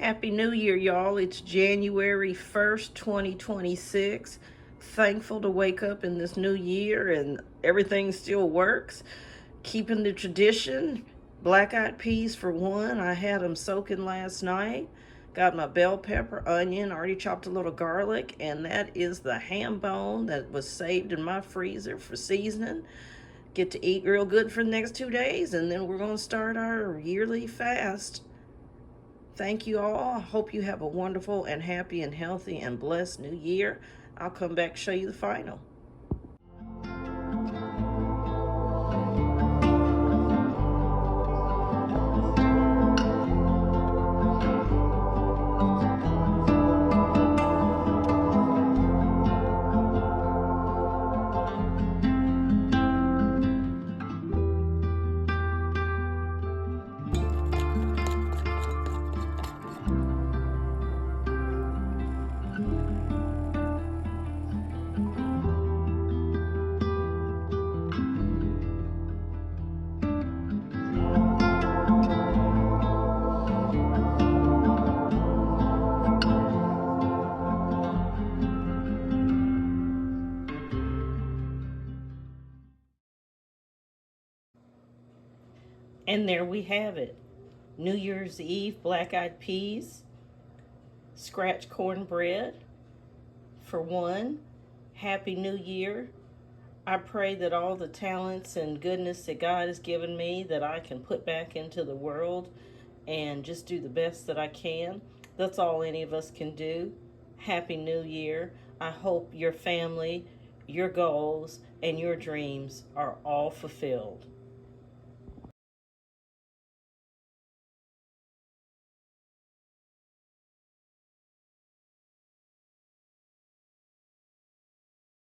Happy New Year, y'all. It's January 1st, 2026. Thankful to wake up in this new year and everything still works. Keeping the tradition. Black-eyed peas for one. I had them soaking last night. Got my bell pepper, onion, already chopped a little garlic, and that is the ham bone that was saved in my freezer for seasoning. Get to eat real good for the next 2 days, and then we're going to start our yearly fast. Thank you all. I hope you have a wonderful and happy and healthy and blessed new year. I'll come back and show you the final. And there we have it. New Year's Eve black-eyed peas, scratch cornbread for one. Happy New Year. I pray that all the talents and goodness that God has given me that I can put back into the world and just do the best that I can. That's all any of us can do. Happy New Year. I hope your family, your goals, and your dreams are all fulfilled.